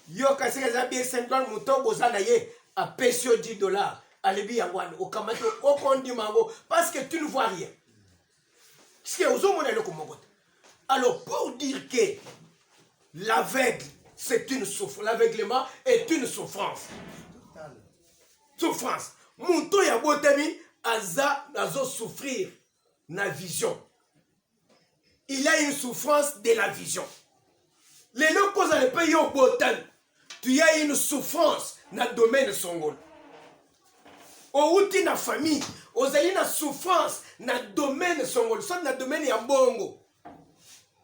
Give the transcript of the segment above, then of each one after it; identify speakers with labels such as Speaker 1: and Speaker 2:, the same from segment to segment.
Speaker 1: Yo kasika za bien 50 mouton bozana ye à pesio $10. Alebi yangwan au kamato au kondi mango parce que tu ne vois rien. Ce qui est aux hommes le komogot. Alors pour dire que l'aveugle c'est une souffrance, l'aveuglement est une souffrance. Souffrance. Mouton ya botami azo souffrir na vision. Il a une souffrance de la vision. Les locaux à pays au botan. Tu as une souffrance dans le domaine songol. Au outil na famille, aux alliés na souffrance dans le domaine songol, soit dans le domaine ya bongo,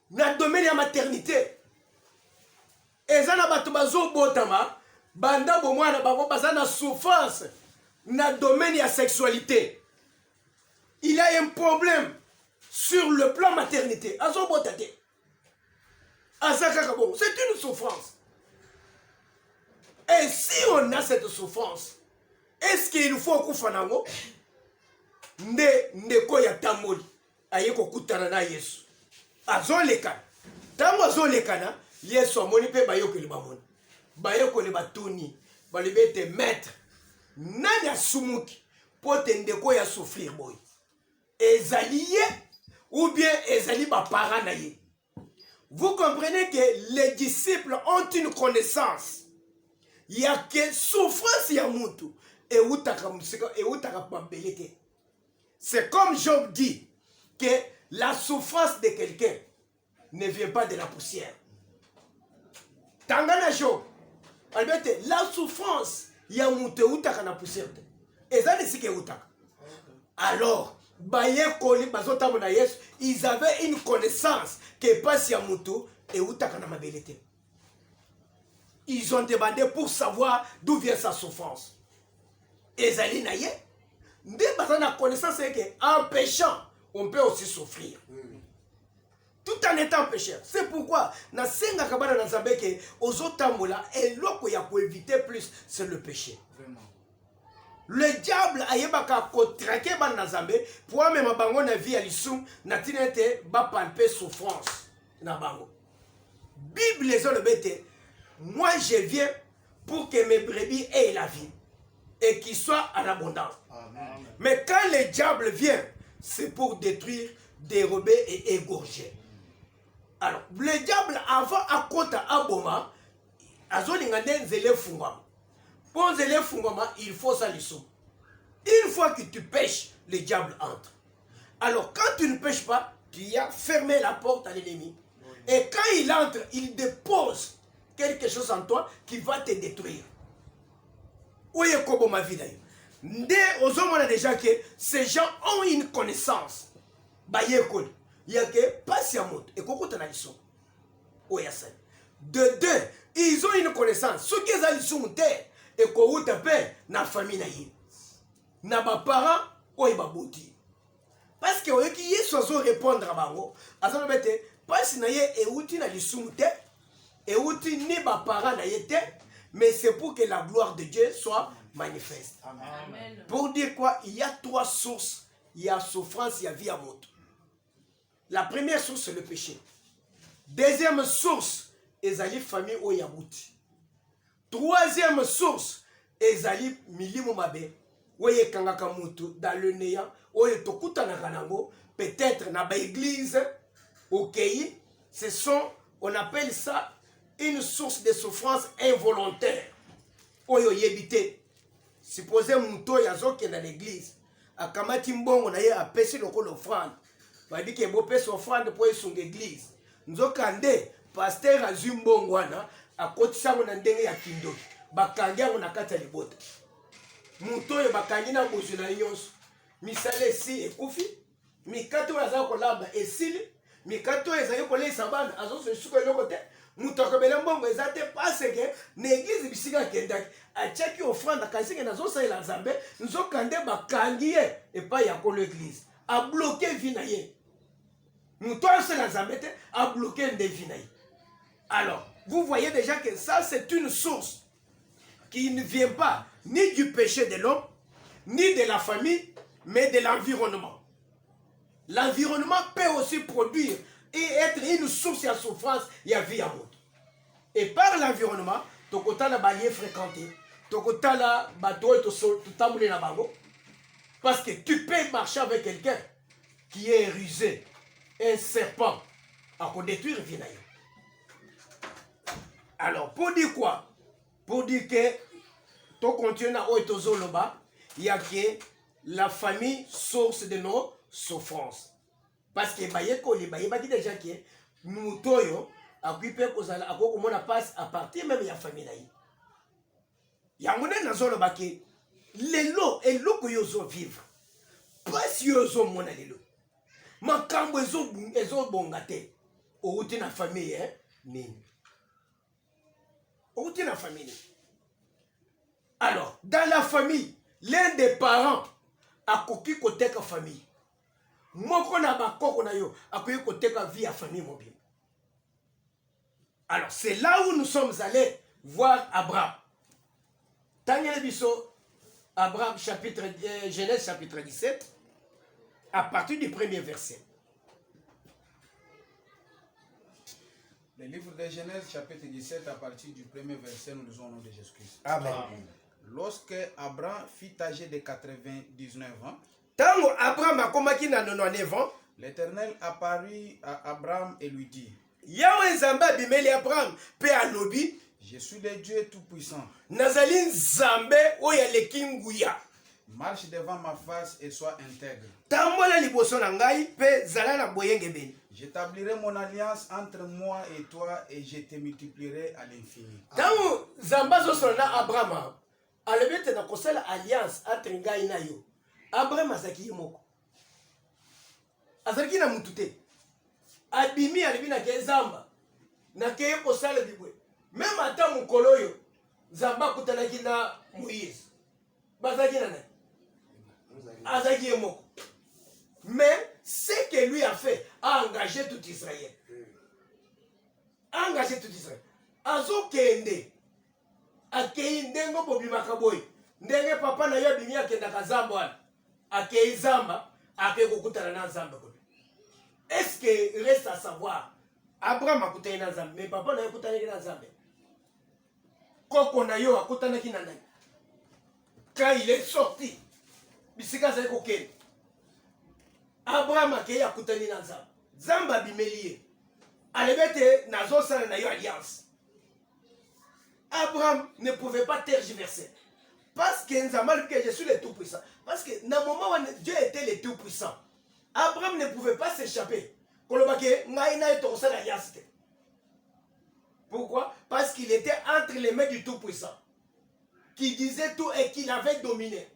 Speaker 1: dans le domaine ya maternité. Et ça na batubazo botama, banda bomwana babo bazana souffrance dans le domaine ya sexualité. Il a un problème sur le plan maternité. Azo botate. Azakakabo, c'est une souffrance. Et si on a cette souffrance, est-ce qu'il faut kufanango ndeko ya tamoli ayeko kutana na Yesu azolekana tango azolekana Yesu amoni pe bayoko le bamoni bayoko le batuni balibete maître nani asumuki pote ndeko ya souffrir boy ezali ye ou bien ezali ba parents na ye. Vous comprenez que les disciples ont une connaissance. Il y a que souffrance ya mutu et utaka musika et utaka pambeleke. C'est comme Job dit que la souffrance de quelqu'un ne vient pas de la poussière. Tangana Job, albete la souffrance ya mutu utaka na poussière. Et ça c'est que utaka. Alors, ils avaient une connaissance que passe ya mutu et utaka na mabelete. Ils ont demandé pour savoir d'où vient sa souffrance. Et Zali Naye, la connaissance c'est qu'en péchant, on peut aussi souffrir. Tout en étant pécheur. C'est pourquoi, dans Senga Kabana Nazabeke, aux Otambola, et l'autre qu'il faut éviter plus, c'est le péché. Vraiment. Le diable a yebaka contraqué ban Nazambe, pour même bango na vie à l'issum, na tinete ba palper souffrance na bango. Bible les le bête. Moi, je viens pour que mes brebis aient la vie et qu'ils soient en abondance. Amen. Mais quand le diable vient, c'est pour détruire, dérober et égorger. Alors, le diable, avant à côté à Boma, il faut ça l'issou. Une fois que tu pêches, le diable entre. Alors, quand tu ne pêches pas, tu as fermé la porte à l'ennemi. Et quand il entre, il dépose quelque chose en toi qui va te détruire. Où est Kobo ma vie d'ailleurs? On a déjà que ces gens ont une connaissance. Il y a que patiemment et Koko Tanalisson. De deux, ils ont une connaissance. Ce qu'ils ont terre et Koko Tapé, na famille naïe. Na ba parents, ou ba bouti. Parce que eux qui y sont répondre à Bango, à ce moment-là, pas si naïe et outi na l'issumte. Et outi ni ba parents na yete, mais c'est pour que la gloire de Dieu soit manifeste. Amen. Pour dire quoi? Il y a trois sources. Il y a souffrance, il y a vie à mort. La première source, c'est le péché. Deuxième source, ezali famille ou yabouti. Troisième source, ezali milimo mabe. Oye kangaka mutu dans le néant. Oye tokuta na kanango. Peut-être na ba église. Ok. Ce sont, on appelle ça une source de souffrance involontaire. Oyo yebite. Supposez muto yazo qui est dans l'église. Akamati mbongo na ye apesi loko l'offrande. Va dire que bo pesi offrande pour son église. Nzokande pasteur azumbongo wana akotisa ngo na ndenge ya kindoki. Bakangia ngo na kata libota. Muto ye bakangi na bozu na nyonso. Misale si ekufi. Mikato yaza ko lamba esili. Mikato ezali ko lesa bana azo se suko eloko te. Mutoko belembongo ezate parce que l'église bisika kendaki achaki offrande kasike nazo sa ila nzambe nzokande bakangiye et pas ya ko l'église a bloqué vinaye mutoa se la nzambe te a bloqué ndevinaye. Alors vous voyez déjà que ça c'est une source qui ne vient pas ni du péché de l'homme ni de la famille mais de l'environnement. L'environnement peut aussi produire et être une source de souffrance, il y a vie à mort. Et par l'environnement, tokotala balie fréquenté, tokotala bato totamboule na bango. Parce que tu peux marcher avec quelqu'un qui est rusé, un serpent, à détruire vie na yo. Alors, pour dire quoi? Pour dire que tu continues à Oitozoloba, il y a que la famille source de nos souffrances. Parce que les déjà que nous toyo à passe à partir même de la famille. Il y a un zoloba que les lots et l'eau que yozo vivre. Pas si yozo mona les lots. Ma kambo ezo bongate. Ou na famille hein nini. Ou na famille. Alors, dans la famille, l'un des parents a koki koteka famille. Moko na bakoko na yo a koki koteka vie à famille mobile. Alors, c'est là où nous sommes allés voir Abraham. Daniel Bisso, Abraham Genèse chapitre 17, à partir du premier verset.
Speaker 2: Le livre de Genèse chapitre 17, à partir du premier verset, nous lisons au nom de Jésus-Christ.
Speaker 1: Amen.
Speaker 2: Lorsque Abraham fut âgé de 99 ans,
Speaker 1: Tango Abraham a komaki na 99 ans,
Speaker 2: l'Éternel apparut à Abraham et lui dit,
Speaker 1: Yahweh Nzambe bimeli Abraham pe alobi,
Speaker 2: je suis le Dieu tout-puissant.
Speaker 1: Nazali Nzambe oya lekinguya.
Speaker 2: Marche devant ma face et sois intègre.
Speaker 1: Tambola liboso na ngai pe zala na boyenge beni.
Speaker 2: J'établirai mon alliance entre moi et toi et je te multiplierai à l'infini.
Speaker 1: Tango Zamba zo na Abraham, alebete na kosala alliance entre ngai na yo. Abraham azaki moko. Azaki na mutute. Abimi alibi na ke Zamba. Na ke kosala bibwe. Même ata mukolo yo Zamba kutanaki na Moïse. Bazaki na nani? Azaki moko. Mais ce que lui a fait a engagé tout Israël. A engagé tout Israël. Azo kende. Akei ndengo bobimaka boy. Ndenge papa na yo bimi akenda ka Zamba wana. Akei Zamba ake kokutana na Zamba ko. Est-ce que reste à savoir Abraham akutana na Zamba, mais papa na yo kutana na Zamba. Koko na yo akutana ki na nani? Quand il est sorti, bisika za kokende. Abraham akei akutani na Zamba. Zamba bimelie. Alebete nazo sana na yo alliance. Abraham ne pouvait pas tergiverser. Parce que Nzambe que je suis le tout-puissant. Parce que dans le moment où Dieu était le tout-puissant, Abraham ne pouvait pas s'échapper. Pourquoi? Parce qu'il était entre les mains du tout-puissant, qui disait tout et qui l'avait dominé.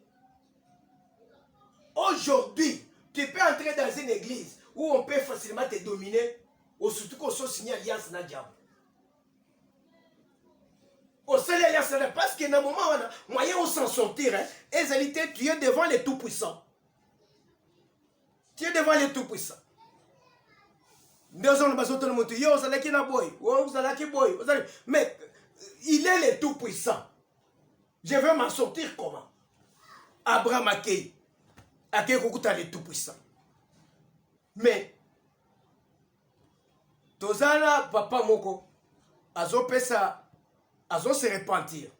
Speaker 1: Aujourd'hui, tu peux entrer dans une église où on peut facilement te dominer, ou surtout qu'on soit signé alliance na diable. Au seul alliance, parce que dans le moment où moyen de s'en sortir, tu es devant les tout-puissants. Tu es devant les tout-puissants. Mais il est le tout-puissant. Je vais m'en sortir comment? Abraham Akei Kokuta le tout-puissant. Mais Tozala papa moko azo pesa azo se repentir.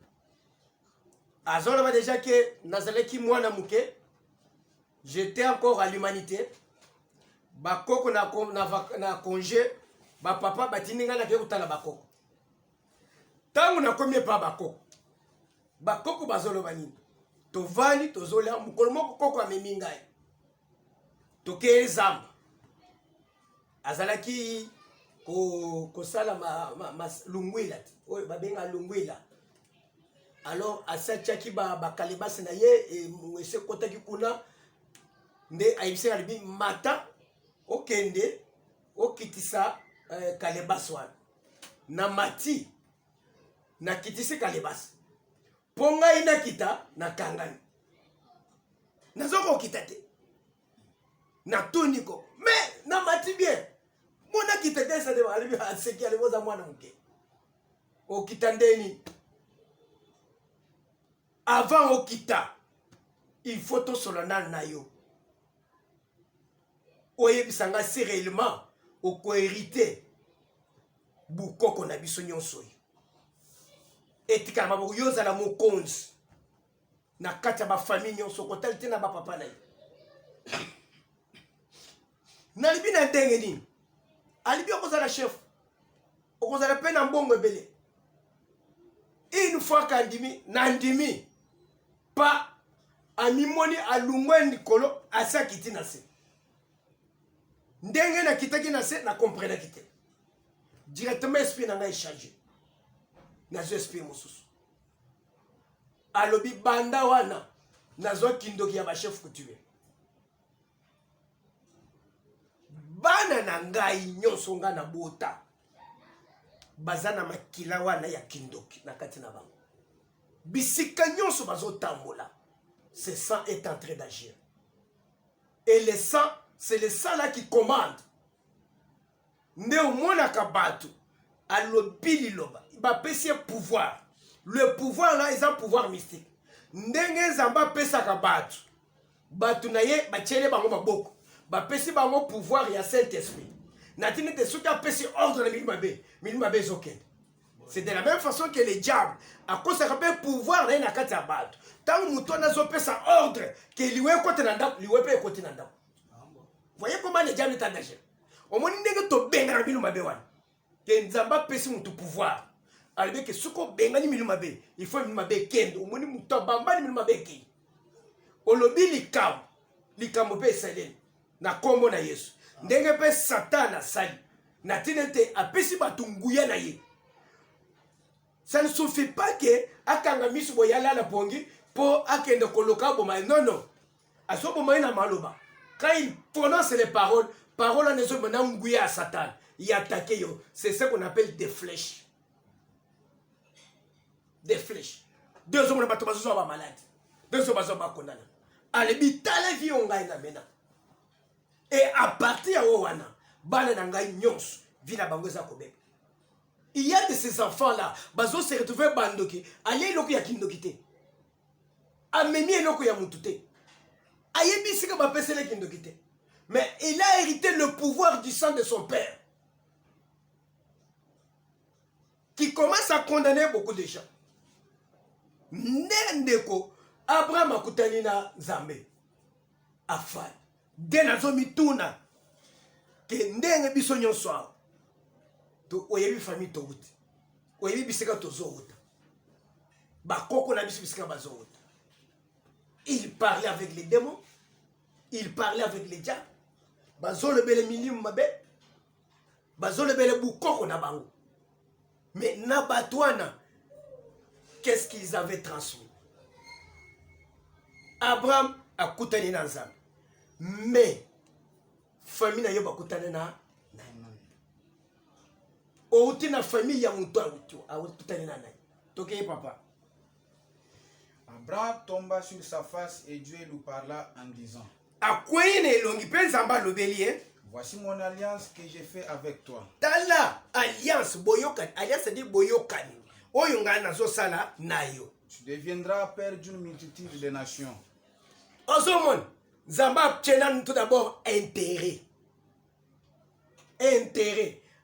Speaker 1: Azo là déjà que nazaleki mwana muke, j'étais encore à l'humanité. Bakoko na congé, ba papa batininga na ke kutala bakoko. Tangu na komie pa bakoko. Bakoko bazolo banini. Tovani tozola mukolo moko koko amemi ngai. Toke Zamba. Azalaki ko sala ma lungwila. Oyo babenga lungwila. Alors asachaki ba kalebasi na ye e mwese kotaki kuna nde aibise alibi mata okende okitisa kalebasi wana na mati na kitisi kalebasi ponga ina kita na kangani nazoko kita te na toniko mais na mati bien mona kita te sa de alibi aseki aliboza mwana mke okita ndeni. Avant okita, il faut tout solennal na yo. Oye bisanga si réellement au co-hérité bukoko na biso nyonso. etikala maboko yo ozala mokonzi na kati ya bafamille nyonso kotali te na bapapa na ye nalibi na ndenge nini alibi okozala chef okozala mpe na mbongo ebele une fois kandimi nandimi pa amimoni alungwe likolo asi akiti na se ndenge nakitaki na se nakomprenaki te directement esprit na ngai echange nazwa esprit mosusu alobi banda wana nazwa kindoki ya bachef coutumier bana na ngai nyonso nga na bota baza na makila wana ya kindoki na kati na bango bisika nyonso bazotambola ce sang est en train d'agir et le sang c'est le sang là qui commande nde omonaka bato alobi liloba bapesi pouvoir le pouvoir là est un pouvoir mystique ndenge nzambe apesaka bato na ye batiele bango maboko bapesi bango pouvoir ya Saint-Esprit natini te soki apesi ordre na milimo mabe ezokende c'est de la même façon que le diable akosaka mpe pouvoir na ye na kati ya bato ntango moto wana azopesa ordre ke liwe ekote na ndako liwe mpe ekoti na ndako voyez comment le diable est en danger omoni ndenge tobengana milimo mabe wana ke nzambe apesi moto pouvoir alobi ke soki obengani milimo mabe il faut milimo mabe ekende omoni moto abambani milimo mabe ekei olobi likambo mpe esaleli na kombo na Yesu ndenge mpe Satana asali na tina ete apesi bato nguya na ye ça ne suffit pas que akanga miso boyala na pongi po akende koloka boma non aso boma na maloba quand il prononce les paroles en ezo mena nguya à Satan il attaque yo c'est ce qu'on appelle des flèches deux hommes na bato bazo ba malade deux hommes bazo ba kondana alebi tala vie ongai na mena et à partir de wana bana na ngai nyonso vina bango za kobeka il y a de ces enfants là bazo se retrouver bandoki aye loko ya kindoki te amemi loko ya mutu te ayebi sika bapesele kindoki te mais il a hérité le pouvoir du sang de son père qui commence à condamner beaucoup de gens ndeko Abraham akutani na Nzambe afal de nazo mituna ke ndenge biso nyonso awa to oyebi famille to wuti oyebi bisika tozo wuta bakoko na biso bisika bazo wuta il parlait avec les démons il parlait avec les diables bazo lebele milimu mabe bazo lebele bukoko na bango mais na batwana qu'est-ce qu'ils avaient transmis Abraham akutani na Nzambe mais famille na yo bakutana na outi na famille ya mutu akutani na nani tokeye papa.
Speaker 2: Abraham tomba sur sa face et Dieu lui parla en disant
Speaker 1: akwene elongi mpe Nzambe alobeli ye
Speaker 2: voici mon alliance que j'ai fait avec toi.
Speaker 1: Tala alliance boyokani alliance dit boyokani oyo ngai nazosala na yo.
Speaker 2: Tu deviendras père d'une multitude de nations.
Speaker 1: Ozomon Nzambe aptiena tout d'abord intérêt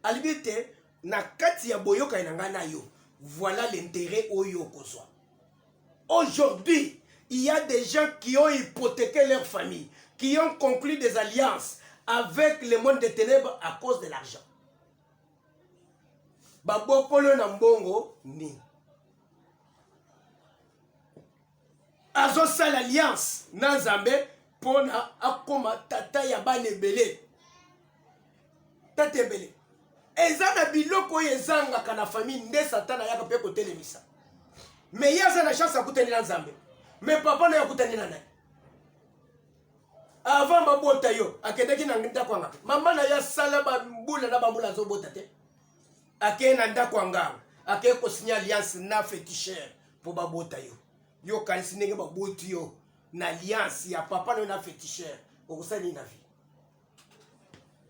Speaker 1: alibite na kati ya boyokani na ngai na yo voilà l'intérêt oyo kozwa. Aujourd'hui il y a des gens qui ont hypothéqué leur famille, qui ont conclu des alliances avec le monde des ténèbres à cause de l'argent. Babopolo na mbongo ni azosala alliance na Nzambe pona akoma tata ya bana ebele tata ebele eza na biloko oyo ezangaka na famille nde Satana yaka mpe kotelemisa mais yaza na chance akutani na Nzambe mais papa na yakutani na nani avant babota yo akendeki na ndako anga mama na ya sala bambula na bambula azobota te ake na ndako anga ake ko signer alliance na féticheur pour babota yo kanisi ndenge baboti yo na alliance ya papa na féticheur okosani na vie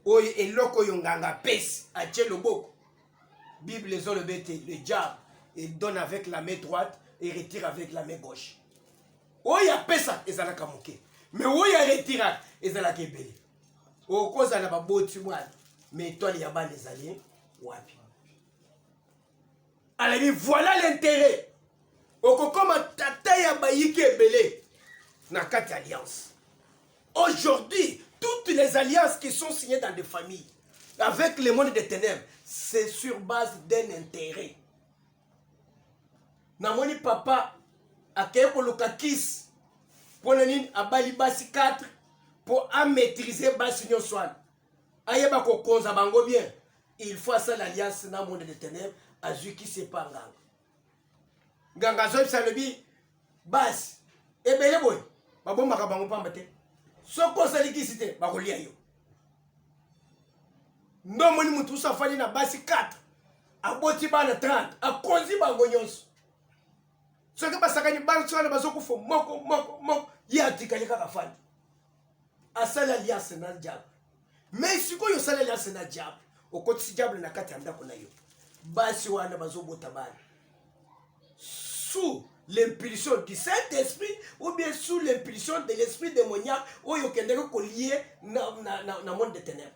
Speaker 1: oyo eloko yo nganga pesi atie loboko Bible ezolobete le diable il donne avec la main droite et retire avec la main gauche oyo apesa ezalaka moke mais oyo retira ezalaka ebele okozala baboti mwana mais étoile ya bana ezali wapi alobi voilà l'intérêt okokoma tata ya bayiki ebele na kati alliance. Aujourd'hui, toutes les alliances qui sont signées dans des familles avec le monde des ténèbres, c'est sur base d'un intérêt. Namoni papa akeye koluka kisi pona nini abali basi 4 pour à maîtriser basi nyonso wana ayeba kokonza bango bien. Il faut ça l'alliance na monde des ténèbres azwi kisi epa nganga nganga azobisa alobi basi ebele boye babombaka bango pamba te soko osali kisi te bakolia yo. Ndomoni mutu usafali na basi 4 aboti bana 30 akonzi bango nyonso soki basakani banso wana bazokufa moko ye atikali kaka fandi asali alliance na diable. Mais sikoyo osali alliance na diable okotisi diable na kati ya ndako na yo basi wana bazobota bana sous l'impulsion du Saint-Esprit ou bien sous l'impulsion de l'esprit démoniaque oyo kendeko kolié na monde des ténèbres.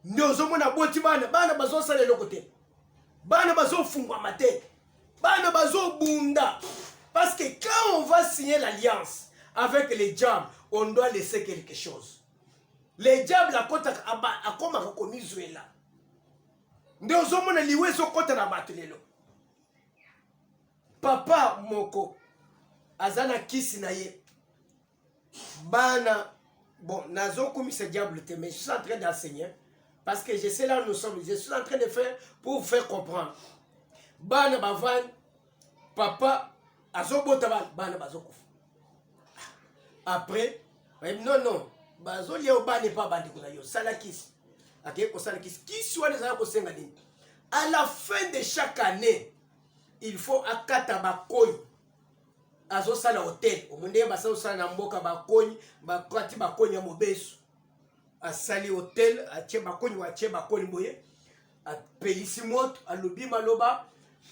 Speaker 1: Ndio ozomona boti bana bazosala eloko te bana bazofungwama te bana bazobunda. Parce que quand on va signer l'alliance avec les diables, on doit laisser quelque chose. Les diables akomaka komizwela ndio ozomona liwe ezokota na bato lelo. Papa moko azana kisi na ye bana bon nazokumisa diable te, mais je suis en train d'enseigner parce que je sais là où nous sommes, je suis en train de faire pour vous faire comprendre. Bana bavan papa azobota bana bazokufa après non bazolia obane pa bandi kuna yo sala kisi akeye kosala kisi wana ezala kosenga nini. À la fin de chaque année il faut akata bakoni azosala hotel omunde basala osala na mboka bakoni bakati bakoni ya mobeso asali hotel atie bakoni boye apelisi moto alobi maloba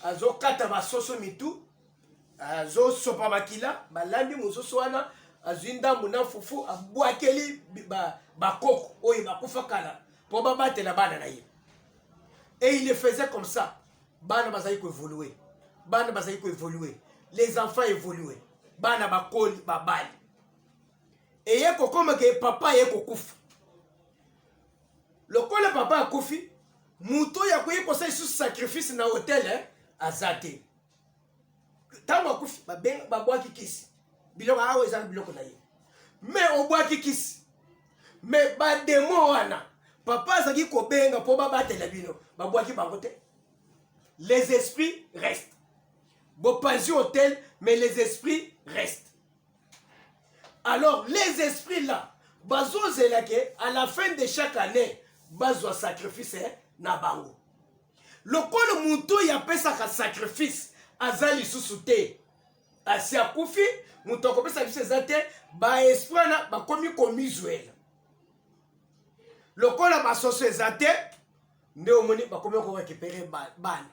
Speaker 1: azokata basoso mitu azosopa makila balambi mososo wana azwi ndambu na fufu abwakeli bakoko oyo bakufa kala po babatela bana na ye. Et il le faisait comme ça. Bana bazali ko évoluer. Bana bazali ko évoluer. Les enfants évoluer. Bana bakoli babali. Et yeko koma ke papa yeko kufa. Lokola papa akufi, muto ya ko yeko sa sous sacrifice na hotel azate. Tango akufi babwaki kisi. Biloko awo ezali biloko na ye. Mais obwaki kisi. Mais ba demo wana papa azaki kobenga po babatela bino babwaki bango te. Les esprits restent. Bopanzi hôtel, mais les esprits restent. Alors les esprits là bazozela ke à la fin de chaque année bazwa sacrifice na bango. Lokolo muto ya pesa ka sacrifice azali susu te asi akufi muto ko pesa sacrifice zate ba esprit na bakomi komizwela. Lokola basoso ezate nde omoni bakomi ko récupérer bana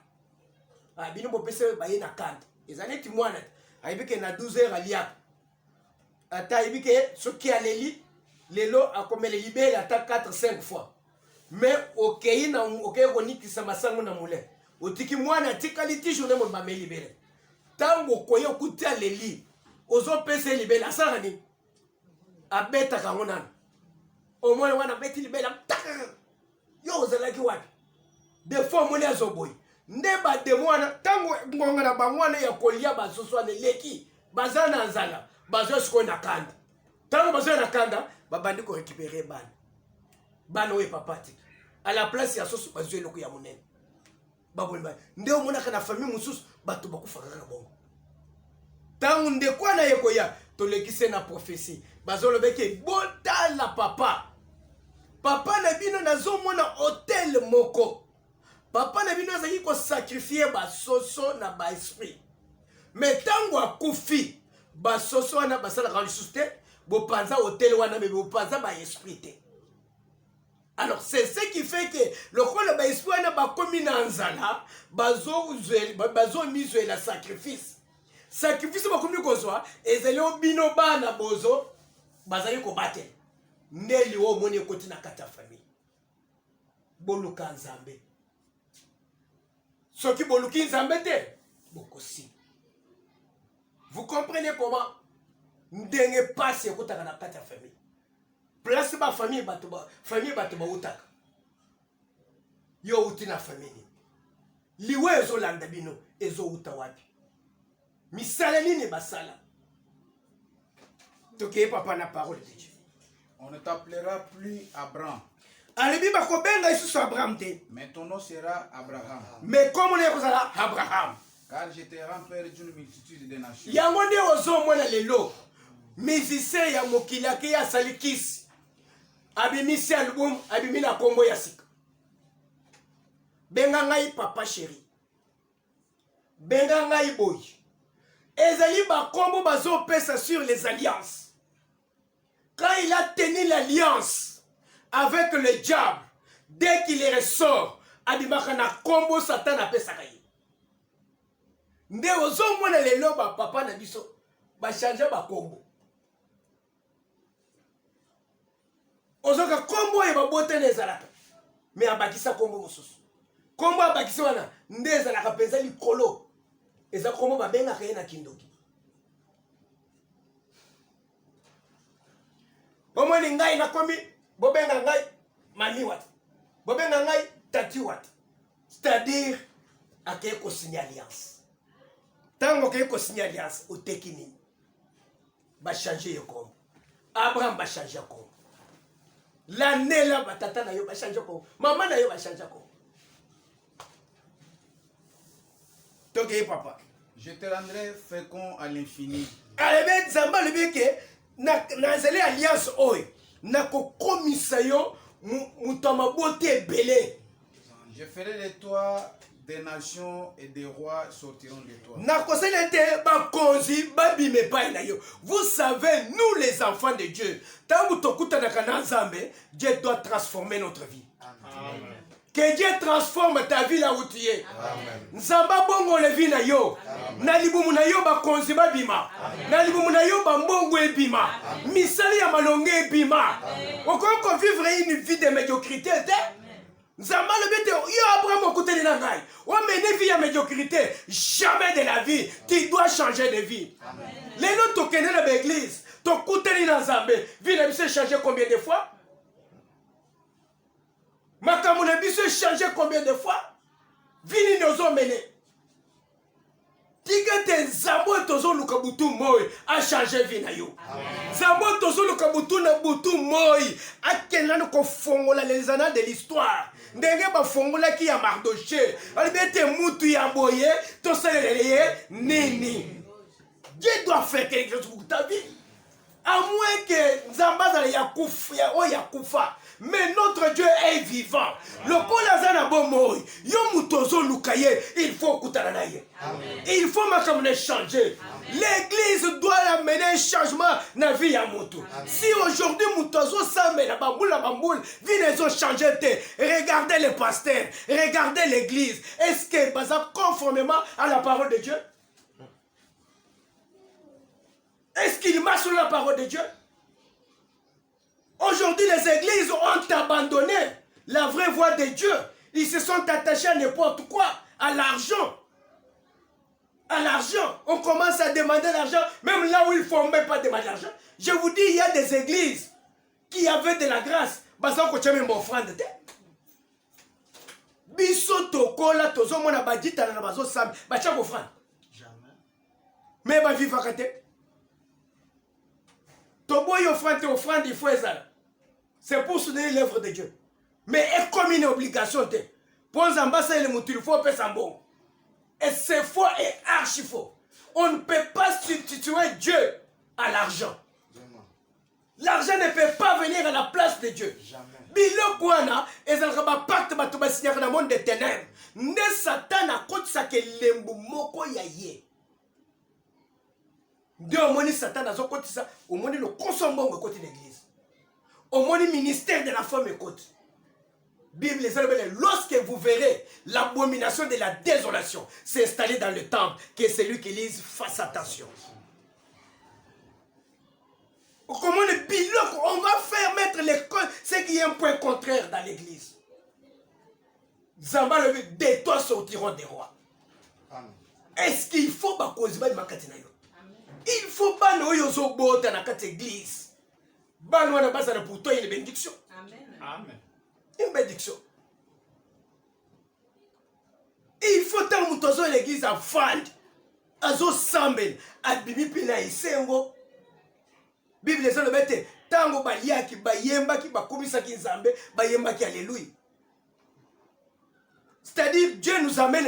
Speaker 1: bino bopese baye na kante ezaneti mwana ayibike na 12h aliaka ata ayibike soki aleli lelo akomele libele ata 4-5 fois. Mais okei na okei konikisa masango na mule otiki mwana tikali ti journée mo bameli libele tango koyo kutia leli ozo pese libele asala ni abeta kangonana au moins wana beti libele yo ozalaki wapi des fois moni azoboy nde ba demwana tango ngonga na bangwana ya kolia basoso ne leki bazana nzala bazo siko na kanda tango bazo na kanda babandi ko récupérer bana we papati à la place ya soso bazo eloko ya monene babomba nde omona kana famille mususu bato bakufa kaka bongo tango nde kwa na yekoya to lekise na prophétie bazo lobeke botala papa na bino nazomona hotel moko. Papa na bino azaki ko sacrifier basoso na ba esprit. Mais tango akufi basoso wana basala ka lisusu te bopanza hotel wana me bopanza ba esprit te. Alors c'est ce qui fait que lokola ba esprit wana bakomi na nzala bazo mizwe la sacrifice. Sacrifice bakomi kozwa ezali obino bana bozo bazali ko batela. Neli wo moni ekoti na kata famille. Boluka nzambe. soki boluki nzambe te bokosi. Vous comprenez comment ndenge pasi ekutaka na kati ya famille. Place ba famille bato ba utaka. Yo uti na famille. Liwe ezolanda bino ezo uta wapi. Misala nini basala. Toke papa na parole de Dieu.
Speaker 2: On ne t'appellera plus Abraham.
Speaker 1: Alibi bakobenga isusu Abraham te.
Speaker 2: Mais ton nom sera Abraham.
Speaker 1: Mais comme on est kozala Abraham.
Speaker 2: Car je te rends père d'une multitude de nations.
Speaker 1: Yango nde ozomona lelo. Musicien ya mokili ake ya salikisi. Abimisi album, abimi na kombo ya sika. Benga ngai papa chéri. Benga ngai boy. Ezali ba kombo bazo pesa sur les alliances. Quand il a tenu l'alliance avec le diable, dès qu'il ressort, abimaka na kombo Satan apesaka ye. Nde ozomona lelo ba papa na biso ba changer ba kombo. Ozoka kombo e ba bote na ezalaka. Mais abakisa kombo mosusu. Kombo abakisa wana nde ezalaka penza likolo. Eza kombo ba benga ye na kindoki. Omoni ngai na komi bobenga ngai mami wat. Bobenga ngai tati wat. C'est-à-dire akeye ko signer alliance. Tango akeye ko signer alliance oteki nini. Ba changer yo kombo. Abraham ba changer kombo. L'année là, tata na yo ba changer kombo. Maman na yo ba changer kombo. Toke papa.
Speaker 2: Je te rendrai fécond à l'infini.
Speaker 1: Alebe zamba lebeke na zele alliance oy. Na ko komisa yo mutama bote belé.
Speaker 2: Je ferai de toi des nations et des rois sortiront de toi.
Speaker 1: Vous savez, nous les enfants de Dieu, Dieu doit transformer notre vie.
Speaker 2: Amen.
Speaker 1: Que Dieu transforme ta vie là où tu es. Nzamba bongo le vie na yo. Na libumu na yo ba konzi ba bima. Na libumu na yo ba mbongo e bima. Misali ya malonge e bima. Okoko vivre une vie de médiocrité. Nzamba le bete yo Abraham okuteli na ngai. O mene vie ya médiocrité, jamais de la vie. Tu dois changer de vie. Les noms tokene na l'église, tokuteli na Nzambe, vie na biso changer combien de fois? Makambo na biso changer combien de fois? Vini nozo mene. Tika te Zambo tozo luka butu moi a changer vie na yo. Zambo tozo luka butu na butu moi a kenana ko fongola les annales de l'histoire. Ndenge ba fongola ki ya Mardoché. Albete mutu ya boye to seleleye nini. Dieu doit faire quelque chose pour ta vie. À moins que Zamba ya kufa. Mais notre Dieu est vivant. Le kolazana bomoy, yo mutozo lukaye, il faut kutaranaye. Il faut makamne changer. L'église doit amener un changement na vie ya mutu. Si aujourd'hui mutozo same la bamboule, vinezo changer te. Regardez les pasteurs, regardez l'église. Est-ce que baza conformément à la parole de Dieu? Est-ce qu'il marche sur la parole de Dieu? Aujourd'hui, les églises ont abandonné la vraie voie de Dieu. Ils se sont attachés à n'importe quoi, à l'argent. À l'argent. On commence à demander l'argent, même là où il ne faut même pas demander l'argent. Je vous dis, il y a des églises qui avaient de la grâce. Mais ma vie va rater. Offrande, il faut c'est pour soutenir l'œuvre de Dieu. Mais est comme une obligation. Pour les ambassadeurs, il faut faire ça bon. Et c'est faux et archi faux. On ne peut pas substituer Dieu à l'argent. L'argent ne peut pas venir à la place de Dieu. Bilokwana, et ça va pacte batuba signer dans le monde des ténèbres. Ne Satan a côté ça que lembu moko yaye. De au moins Satan a son côté ça, au moins le consommons au côté de l'église. Au moins le ministère de la femme écoute. Bible lorsque vous verrez l'abomination de la désolation s'installer dans le temple, que celui qui lise fasse attention. Comment le bilan, on va faire mettre l'école, ce qui est un point contraire dans l'église. Zamba le de toi sortiront des rois. Est-ce qu'il faut bakonzi bali makati na yo? Il faut pas no yo zo bota na kati église. Bano wana basa na pour toi une bénédiction.
Speaker 2: Amen.
Speaker 1: Une bénédiction. Il faut tant mutozo l'église à fand. Azo sambel abimi pina isengo. Bible ça le bete tango baliaki bayemba ki bakomisa ki nzambe bayemba ki alléluia. C'est-à-dire Dieu nous amène